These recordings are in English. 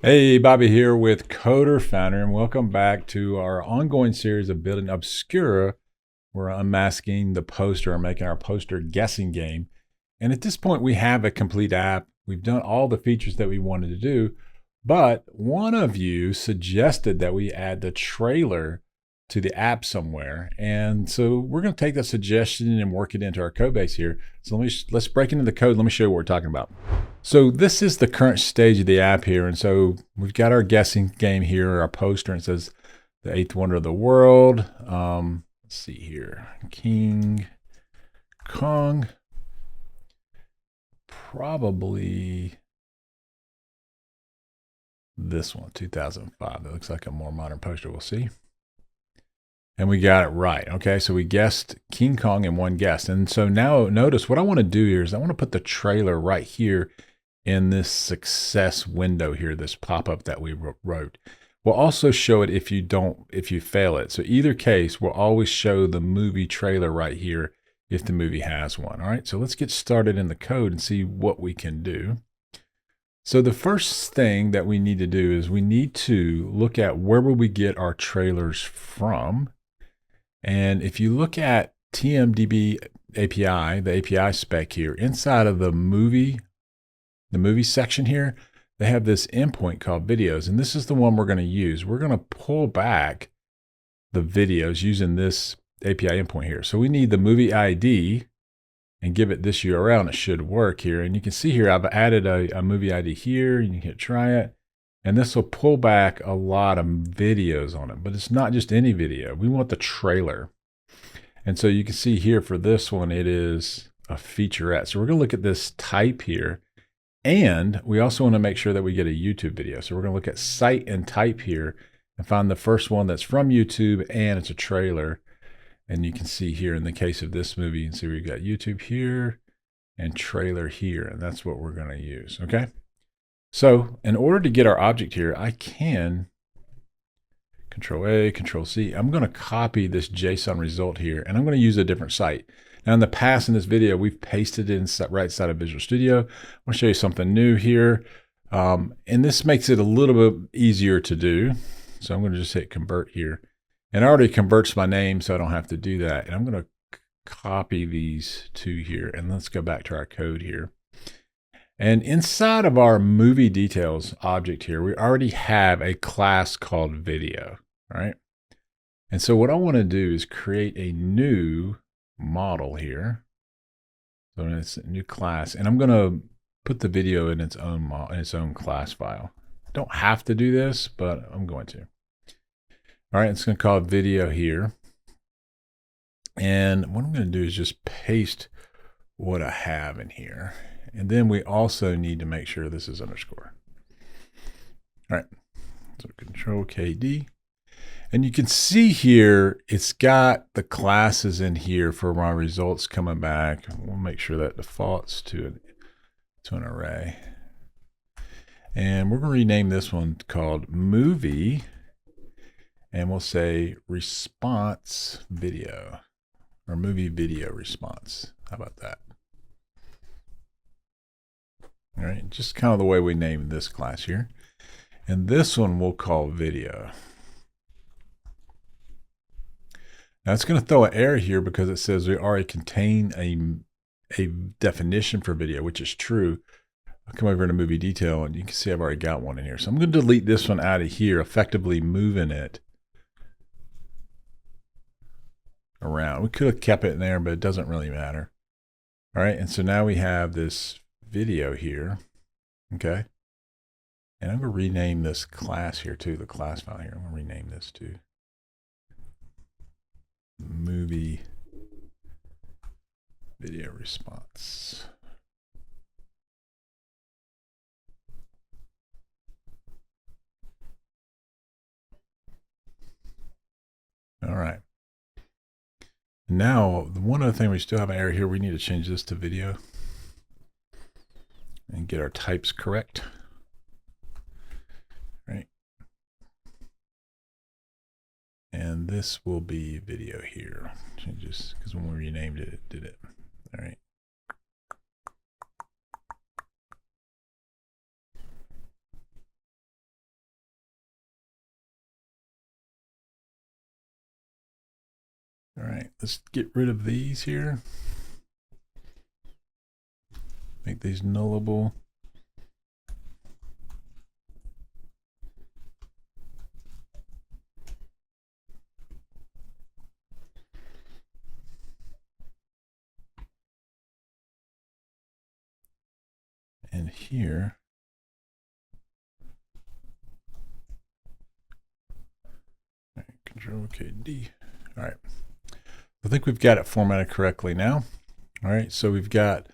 Hey, Bobby here with Coder Foundry, and welcome back to our ongoing series of building Obscura. We're unmasking the poster and making our poster guessing game. And at this point, we have a complete app. We've done all the features that we wanted to do, but one of you suggested that we add the trailer to the app somewhere. And so we're going to take that suggestion and work it into our code base here. So let's break into the code. Let me show you what we're talking about. So this is the current stage of the app here. And so we've got our guessing game here, our poster, and it says the eighth wonder of the world. Let's see here. King Kong. Probably this one, 2005. That looks like a more modern poster. We'll see. And we got it right. Okay, so we guessed King Kong in one guess. And so now notice what I want to do here is I want to put the trailer right here in this success window here, this pop-up that we wrote. We'll also show it if you fail it. So either case, we'll always show the movie trailer right here if the movie has one. All right, so let's get started in the code and see what we can do. So the first thing that we need to do is we need to look at where will we get our trailers from. And if you look at TMDB API, the API spec here, inside of the movie section here, they have this endpoint called videos, and this is the one we're going to use. We're going to pull back the videos using this API endpoint here. So we need the movie ID and give it this URL, and it should work here. And you can see here, I've added a movie ID here. You can hit try it, and this will pull back a lot of videos on it, but it's not just any video. We want the trailer. And so you can see here for this one, it is a featurette. So we're going to look at this type here. And we also want to make sure that we get a YouTube video. So we're going to look at site and type here and find the first one that's from YouTube and it's a trailer. And you can see here in the case of this movie, you can see we've got YouTube here and trailer here. And that's what we're going to use. Okay. So in order to get our object here, I can Control A, Control C. I'm going to copy this JSON result here, and I'm going to use a different site. Now in the past in this video, we've pasted it in right side of Visual Studio. I'm going to show you something new here. And this makes it a little bit easier to do. So I'm going to just hit convert here. And it already converts my name, so I don't have to do that. And I'm going to copy these two here, and let's go back to our code here. And inside of our movie details object here, we already have a class called video, right? And so what I want to do is create a new model here. So it's a new class, and I'm going to put the video in its own class file. Don't have to do this, but I'm going to. All right, it's going to call it video here. And what I'm going to do is just paste what I have in here. And then we also need to make sure this is underscore. All right, so Control KD. And you can see here, it's got the classes in here for my results coming back. We'll make sure that defaults to an array. And we're going to rename this one called movie. And we'll say response video or movie video response. How about that? All right, just kind of the way we named this class here. And this one we'll call video. Now it's going to throw an error here because it says we already contain a definition for video, which is true. I'll come over to movie detail and you can see I've already got one in here. So I'm going to delete this one out of here, effectively moving it around. We could have kept it in there, but it doesn't really matter. All right, and so now we have this video here, okay? And I'm going to rename this class here too, the class file here. I'm going to rename this to movie video response. All right. Now, one other thing, we still have an error here. We need to change this to video and get our types correct. Right. And this will be video here. Changes because when we renamed it, it did it. All right. let's get rid of these here. Make these nullable. And here, Control K D. All right. I think we've got it formatted correctly now. All right. So we've got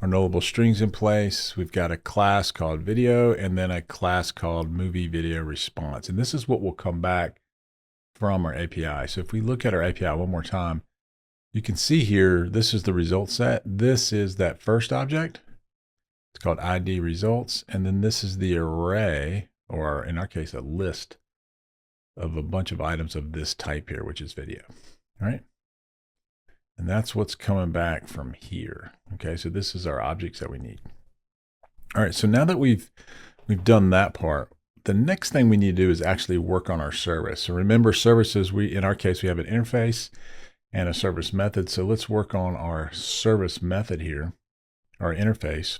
our nullable strings in place. We've got a class called video and then a class called movie video response. And this is what will come back from our API. So if we look at our API one more time, you can see here, this is the result set. This is that first object. It's called ID results. And then this is the array, or in our case, a list of a bunch of items of this type here, which is video. All right. And that's what's coming back from here. Okay. So this is our objects that we need. All right. So now that we've done that part, the next thing we need to do is actually work on our service. So remember, services, in our case, we have an interface and a service method. So let's work on our service method here, our interface.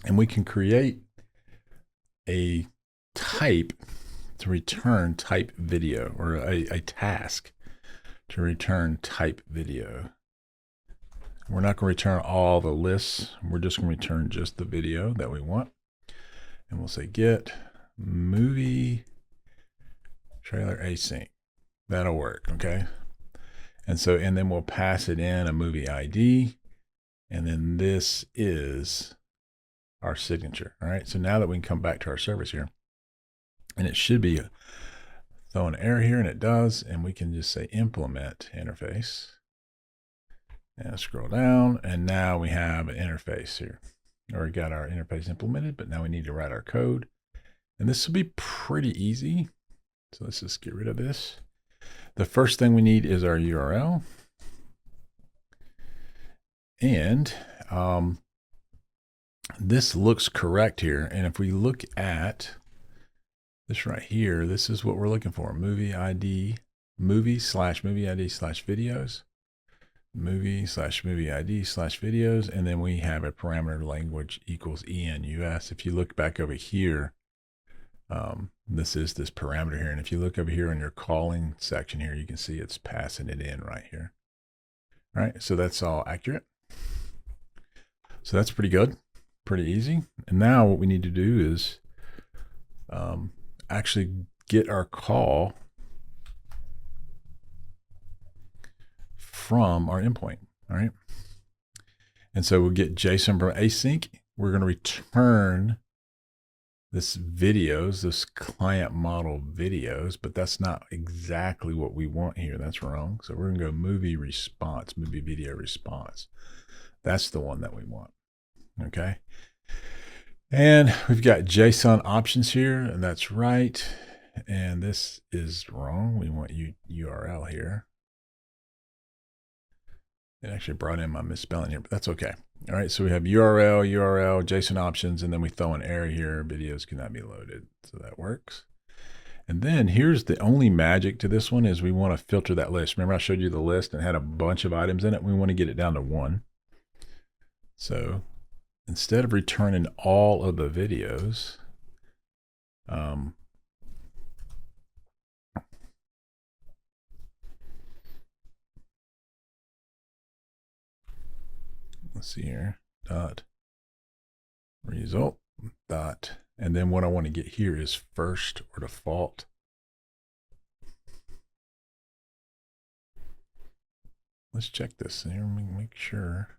And we can create a type to return type video, or a task to return type video. We're not going to return all the lists. We're just going to return just the video that we want. And we'll say get movie trailer async. That'll work, okay? And then we'll pass it in a movie ID. And then this is our signature. All right. So now that we can come back to our service here, and it should be throw an error here, and it does. And we can just say implement interface and scroll down. And now we have an interface here, or we got our interface implemented, but now we need to write our code. And this will be pretty easy. So let's just get rid of this. The first thing we need is our URL. And this looks correct here. And if we look at this right here, this is what we're looking for. Movie ID, movie/movie ID/videos, movie/movie ID/videos. And then we have a parameter language equals ENUS. If you look back over here, this is this parameter here. And if you look over here in your calling section here, you can see it's passing it in right here. All right. So that's all accurate. So that's pretty good. Pretty easy. And now what we need to do is actually get our call from our endpoint. All right. And so we'll get JSON from async. We're going to return this videos, this client model videos, but that's not exactly what we want here. That's wrong. So we're going to go movie response, movie video response. That's the one that we want. Okay. And we've got JSON options here, and that's right. And this is wrong. We want URL here. It actually brought in my misspelling here, but that's okay. All right, so we have URL, JSON options, and then we throw an error here. Videos cannot be loaded. So that works. And then here's the only magic to this one is we want to filter that list. Remember I showed you the list and had a bunch of items in it. We want to get it down to one. So instead of returning all of the videos, let's see here, dot result dot, and then what I want to get here is first or default. Let's check this here, make sure.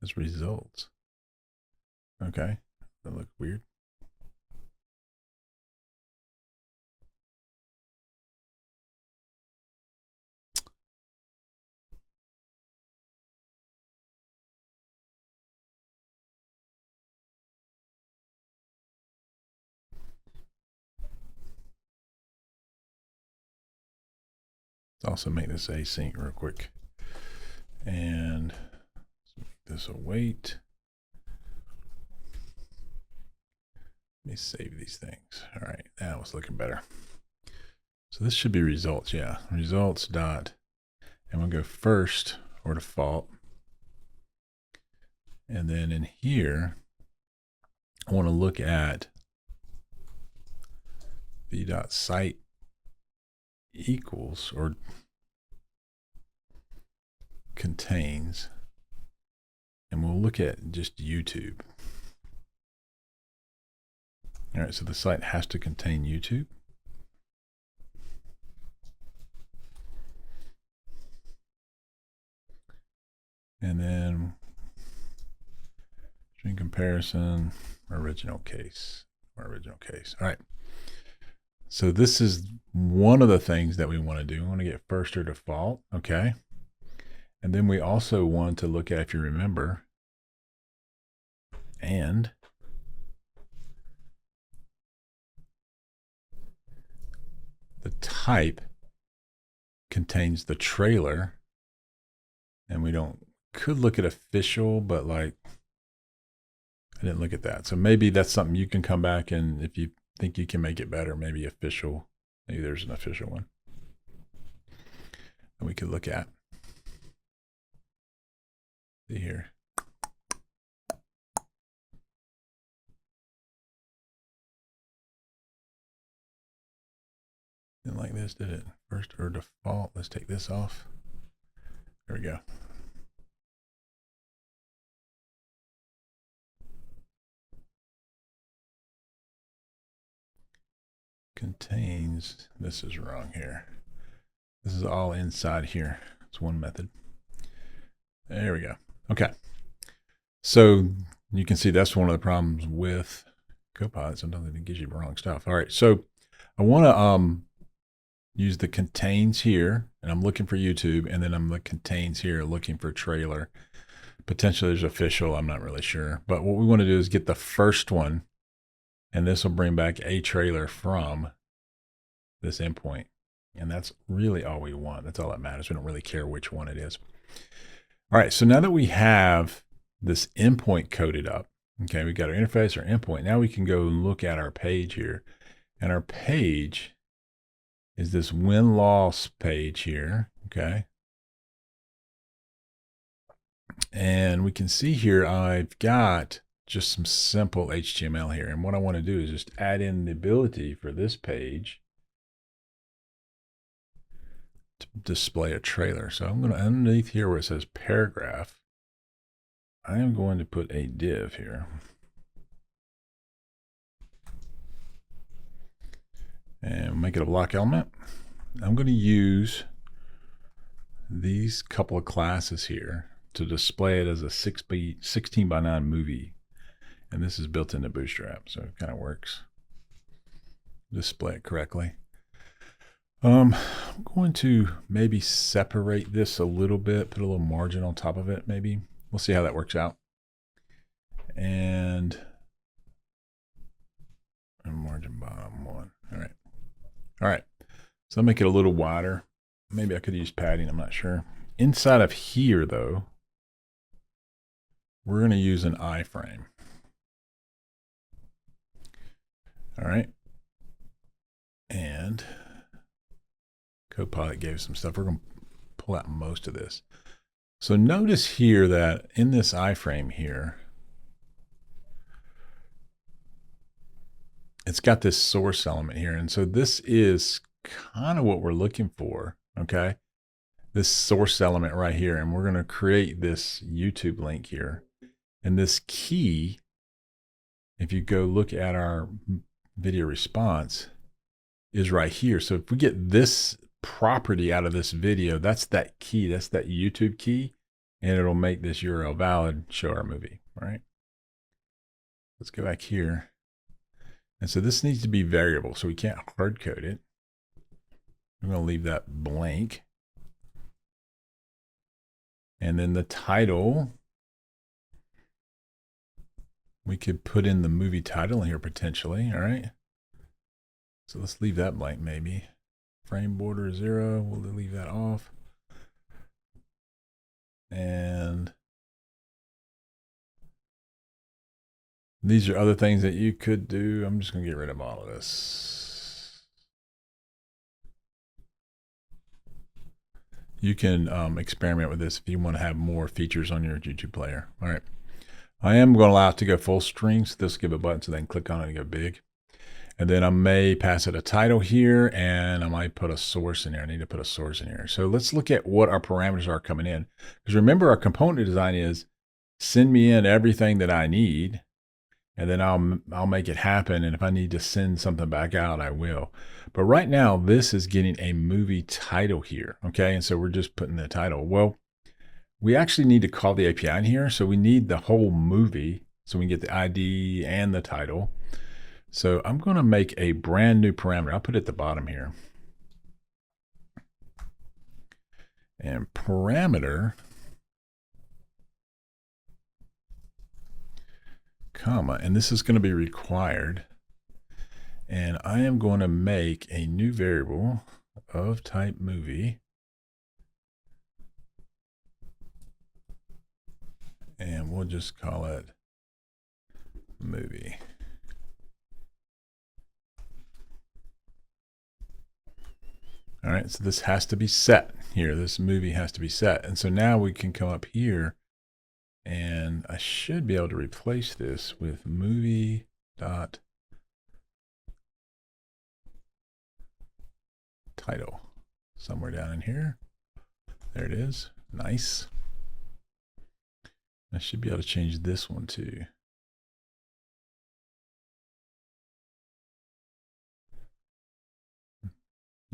As results. Okay, that looks weird. Let's also make this async real quick. And this will wait. Let me save these things. All right, now it's looking better. So this should be results. Yeah. Results dot, and we'll go first or default. And then in here, I want to look at v.site equals or contains, and we'll look at just YouTube. All right, so the site has to contain YouTube. And then string comparison, original case. All right. So this is one of the things that we want to do. We want to get first or default, okay? And then we also want to look at, if you remember, and the type contains the trailer, and we could look at official, but like I didn't look at that. So maybe that's something you can come back and if you think you can make it better, maybe official, maybe there's an official one that we could look at. See here. Didn't like this, did it? First or default, let's take this off. There we go. Contains, this is wrong here. This is all inside here. It's one method. There we go. Okay. So you can see that's one of the problems with Copilot. Sometimes it gives you the wrong stuff. All right. So I want to use the contains here, and I'm looking for YouTube, and then I'm the contains here looking for trailer. Potentially there's official, I'm not really sure. But what we want to do is get the first one, and this will bring back a trailer from this endpoint. And that's really all we want. That's all that matters. We don't really care which one it is. All right, so now that we have this endpoint coded up, okay, we got our interface, our endpoint. Now we can go and look at our page here. And our page is this win-loss page here, okay? And we can see here I've got just some simple HTML here. And what I want to do is just add in the ability for this page to display a trailer. So I'm going to, underneath here where it says paragraph, I am going to put a div here. And make it a block element. I'm going to use these couple of classes here to display it as a 16 by 9 movie. And this is built into Bootstrap, so it kind of works. Display it correctly. I'm going to maybe separate this a little bit, put a little margin on top of it, maybe. We'll see how that works out. And margin bottom 1. All right. All right. So I'll make it a little wider. Maybe I could use padding, I'm not sure. Inside of here, though, we're going to use an iframe. All right. And Copilot gave some stuff. We're going to pull out most of this. So notice here that in this iframe here, it's got this source element here. And so this is kind of what we're looking for, okay? This source element right here. And we're going to create this YouTube link here. And this key, if you go look at our video response, is right here. So if we get this property out of this video, that's that key, that's that YouTube key, and it'll make this URL valid, show our movie, all right? Let's go back here. And so this needs to be variable, so we can't hard code it. I'm going to leave that blank. And then the title, we could put in the movie title in here potentially, all right? So let's leave that blank maybe. Frame border 0, we'll leave that off. And these are other things that you could do. I'm just going to get rid of all of this. you can experiment with this if you want to have more features on your YouTube player. All right. I am going to allow it to go full screen. So this will give a button so they can click on it and go big. And then I may pass it a title here, and I might put a source in there. I need to put a source in here. So let's look at what our parameters are coming in. Because remember, our component design is send me in everything that I need, and then I'll make it happen. And if I need to send something back out, I will. But right now, this is getting a movie title here. Okay, and so we're just putting the title. Well, we actually need to call the API in here. So we need the whole movie so we can get the ID and the title. So I'm going to make a brand new parameter. I'll put it at the bottom here. And parameter, comma, and this is going to be required. And I am going to make a new variable of type movie. And we'll just call it movie. All right, so this has to be set here. This movie has to be set. And so now we can come up here, and I should be able to replace this with movie dot title somewhere down in here. There it is. Nice. I should be able to change this one too.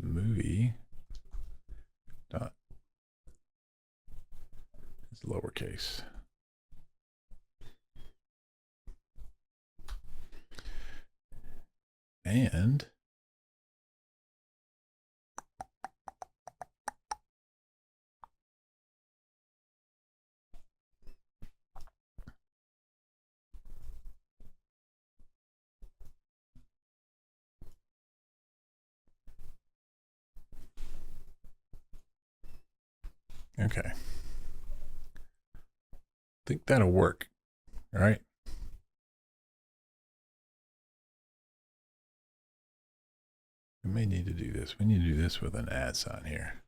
Movie dot is lowercase. And okay. I think that'll work. All right. We may need to do this. We need to do this with an @ sign here.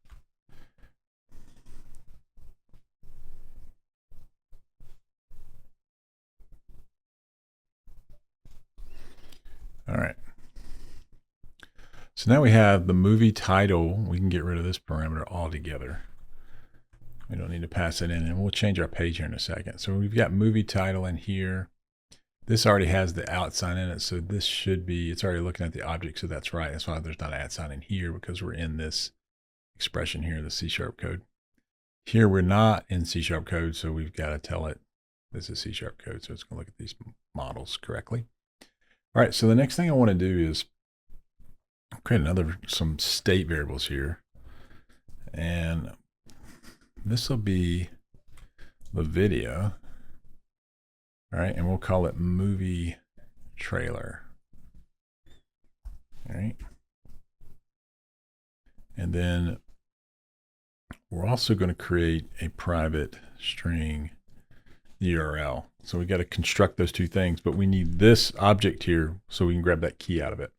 All right. So now we have the movie title. We can get rid of this parameter altogether. We don't need to pass it in, and we'll change our page here in a second. So we've got movie title in here. This already has the @ sign in it, so this should be, it's already looking at the object, so that's right. That's why there's not an @ sign in here, because we're in this expression here, the C# code. Here we're not in C# code, so we've got to tell it this is C# code, so it's going to look at these models correctly. All right, so the next thing I want to do is create some state variables here, and this will be the video. All right, and we'll call it movie trailer. All right. And then we're also going to create a private string URL. So we got to construct those two things, but we need this object here so we can grab that key out of it.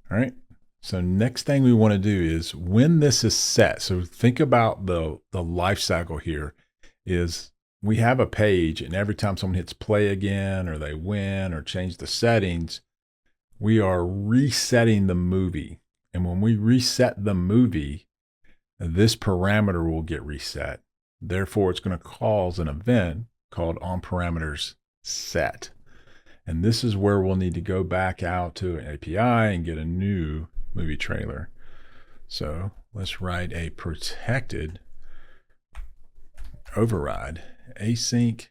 All right. So next thing we want to do is when this is set. So think about the life cycle here is we have a page, and every time someone hits play again, or they win or change the settings, we are resetting the movie. And when we reset the movie, this parameter will get reset. Therefore, it's going to cause an event called onParametersSet. And this is where we'll need to go back out to an API and get a new movie trailer. So let's write a protected override async,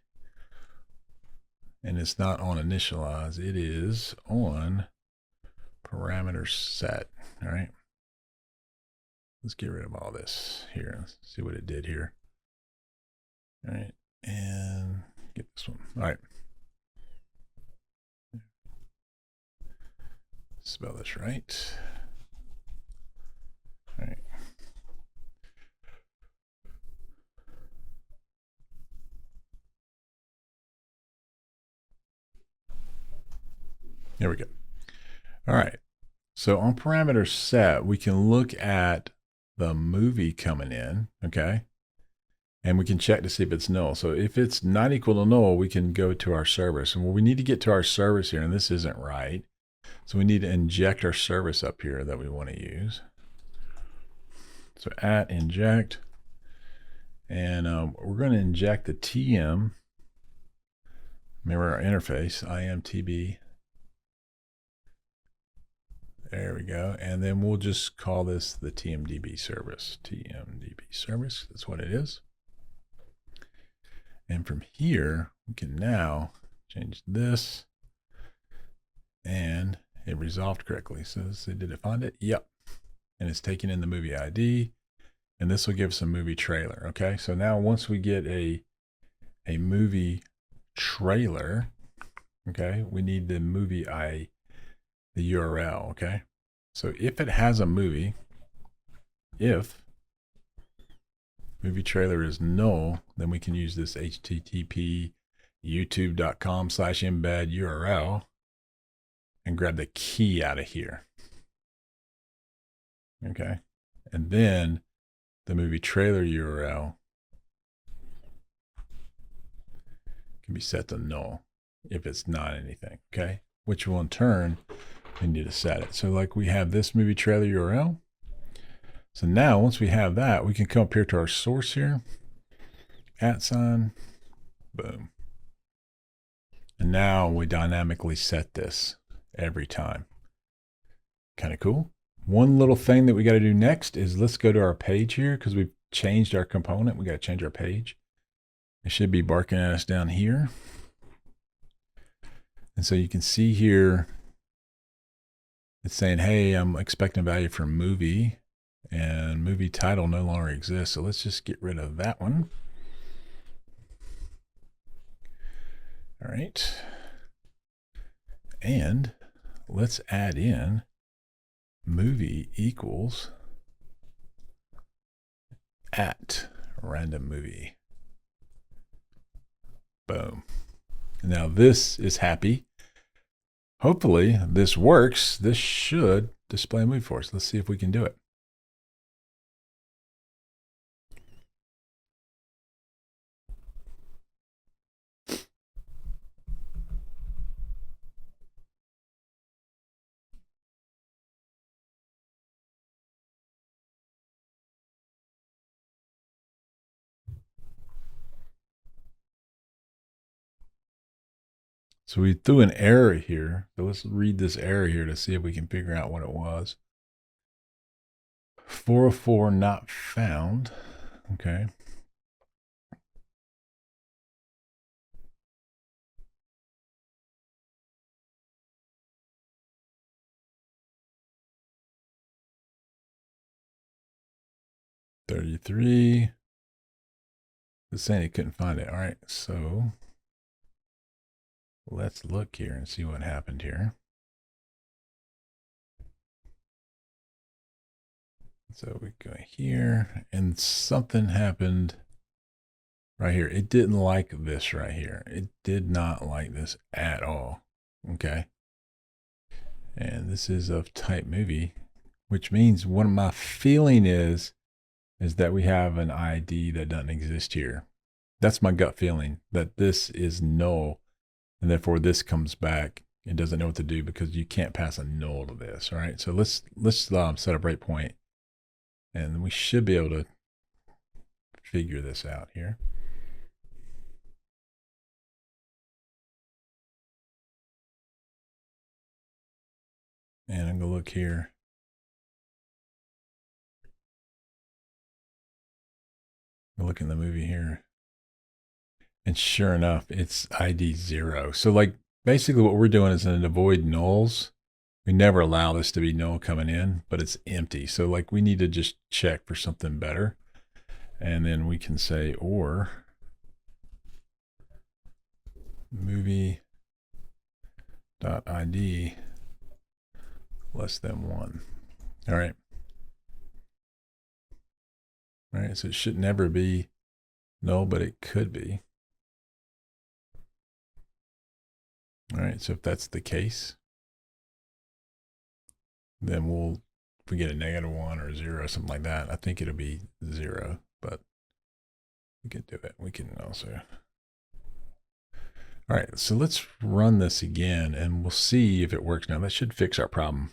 and it's not on initialize, it is on parameter set. All right, let's get rid of all this here. Let's see what it did here. All right, and get this one. All right, spell this right. All right. There we go. All right. So on parameter set, we can look at the movie coming in, okay? And we can check to see if it's null. So if it's not equal to null, we can go to our service. And we need to get to our service here, and this isn't right. So we need to inject our service up here that we want to use. So at inject, and we're going to inject the TM. Remember our interface, IMTB. There we go. And then we'll just call this the TMDB service. TMDB service, that's what it is. And from here, we can now change this. And it resolved correctly. So did it find it? Yep. And it's taking in the movie ID. And this will give us a movie trailer. Okay. So now once we get a movie trailer, okay, we need the movie the URL. Okay. So if it has a movie, if movie trailer is null, then we can use this http youtube.com/embed URL and grab the key out of here. Okay. And then the movie trailer URL can be set to null if it's not anything. Okay. Which will in turn, we need to set it. So like we have this movie trailer URL. So now once we have that, we can come up here to our source here, @, boom. And now we dynamically set this every time. Kind of cool. One little thing that we got to do next is let's go to our page here because we've changed our component. We got to change our page. It should be barking at us down here. And so you can see here, it's saying, hey, I'm expecting value from movie, and movie title no longer exists. So let's just get rid of that one. All right. And let's add in movie equals at random movie. Boom. Now this is happy. Hopefully this works. This should display a movie for us. Let's see if we can do it. So we threw an error here. So let's read this error here to see if we can figure out what it was. 404 not found. Okay. $33. It's saying it couldn't find it. All right. So let's look here and see what happened here. So we go here and something happened right here. It didn't like this right here. It did not like this at all. Okay. And this is of type movie, which means what my feeling is that we have an ID that doesn't exist here. That's my gut feeling, that this is null. And therefore this comes back. It doesn't know what to do because you can't pass a null to this. All right. So let's set a breakpoint, and we should be able to figure this out here. And I'm gonna look here. I'll look in the movie here. And sure enough, it's ID 0. So like basically what we're doing is to avoid nulls. We never allow this to be null coming in, but it's empty. So like we need to just check for something better. And then we can say, or movie.id less than 1. All right. All right. So it should never be null, but it could be. All right. So if that's the case, then we'll If we get a -1 or 0, something like that, I think it'll be 0, but we can do it. We can also. All right, so let's run this again and we'll see if it works now. That should fix our problem.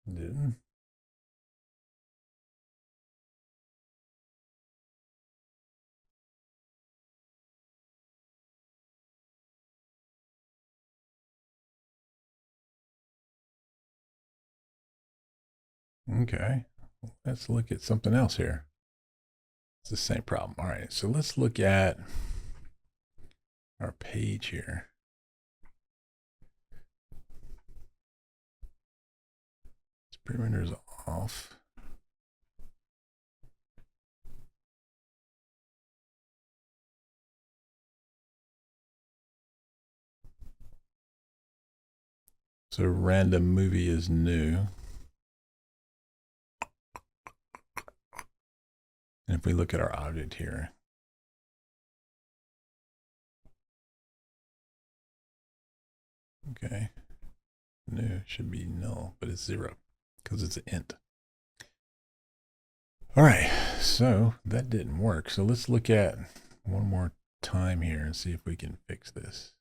Didn't. Okay, let's look at something else here. It's the same problem. All right, so let's look at our page here. Perimeter's off. So random movie is new. And if we look at our object here, okay, new should be null, but it's 0 because it's an int. All right, so that didn't work. So let's look at one more time here and see if we can fix this.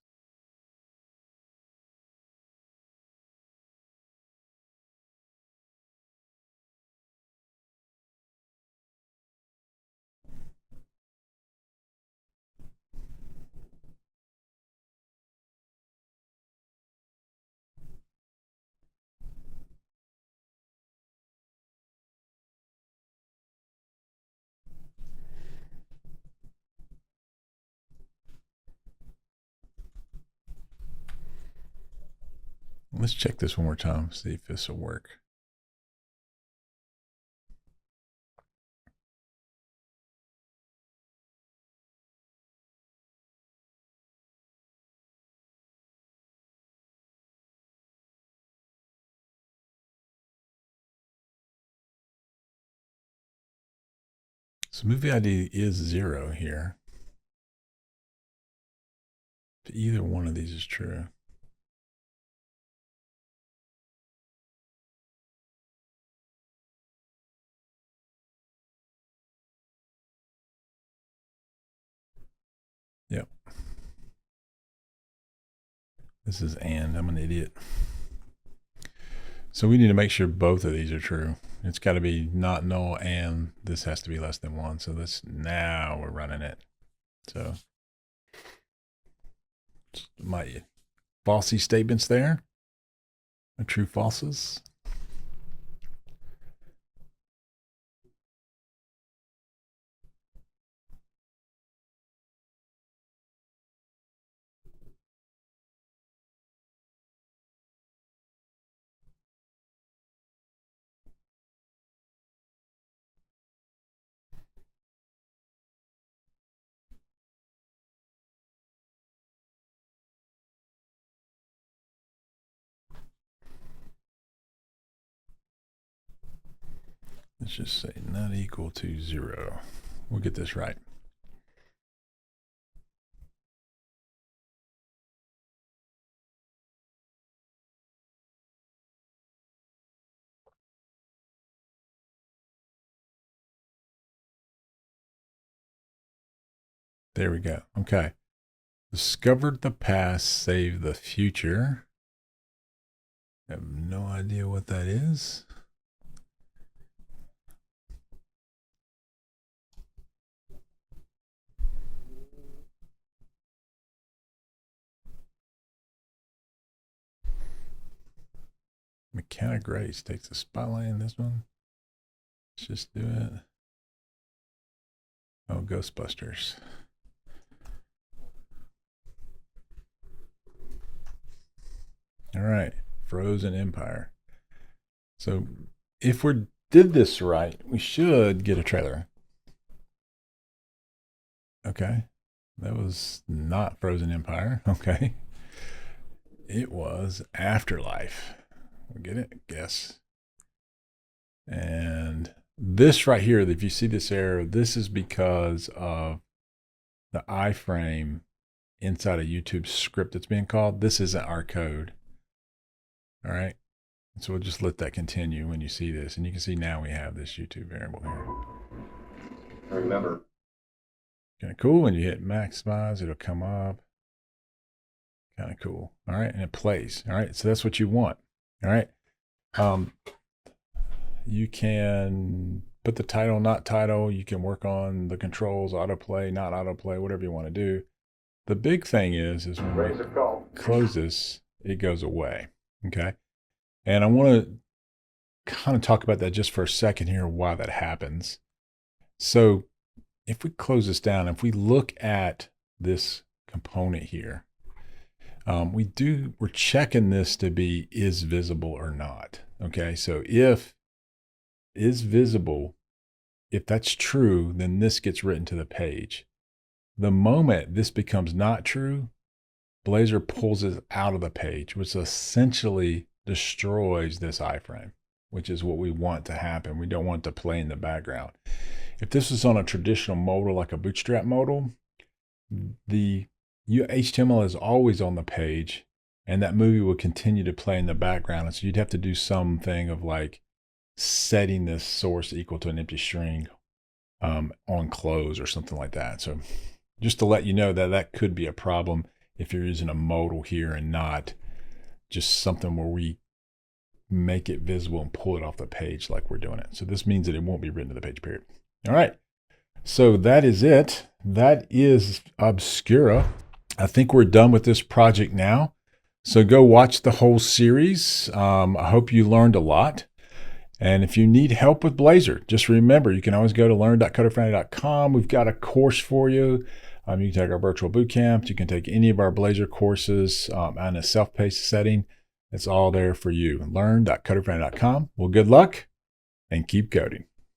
Let's check this one more time, see if this will work. So movie ID is 0 here. Either one of these is true. Yep. This is and. I'm an idiot. So we need to make sure both of these are true. It's got to be not null and this has to be less than 1. So this, now we're running it. So my falsy statements there, the true falses. Let's just say not equal to 0. We'll get this right. There we go. Okay. Discovered the past, save the future. I have no idea what that is. Mechanic Race takes the spotlight in this one. Let's just do it. Oh, Ghostbusters. All right, Frozen Empire. So if we did this right, we should get a trailer. Okay, that was not Frozen Empire. Okay, it was Afterlife. We get it? Guess. And this right here, if you see this error, this is because of the iframe inside a YouTube script that's being called. This isn't our code. All right. So we'll just let that continue when you see this. And you can see now we have this YouTube variable here. Remember. Kind of cool. When you hit maximize, it'll come up. Kind of cool. All right. And it plays. All right. So that's what you want. All right. You can put the title, not title. You can work on the controls, autoplay, not autoplay, whatever you want to do. The big thing is when we close this, it goes away. Okay. And I want to kind of talk about that just for a second here, why that happens. So if we close this down, if we look at this component here, we're checking this to be is visible or not. Okay. So if is visible, if that's true, then this gets written to the page. The moment this becomes not true, Blazor pulls it out of the page, which essentially destroys this iframe, which is what we want to happen. We don't want it to play in the background. If this was on a traditional modal like a Bootstrap modal, the HTML is always on the page and that movie will continue to play in the background. And so you'd have to do something of like setting this source equal to an empty string on close or something like that. So just to let you know that that could be a problem if you're using a modal here and not just something where we make it visible and pull it off the page like we're doing it. So this means that it won't be written to the page, period. All right. So that is it. That is Obscura. I think we're done with this project now. So go watch the whole series. I hope you learned a lot. And if you need help with Blazor, just remember, you can always go to learn.coderfoundry.com. We've got a course for you. You can take our virtual bootcamp. You can take any of our Blazor courses on a self-paced setting. It's all there for you. Learn.coderfoundry.com. Well, good luck and keep coding.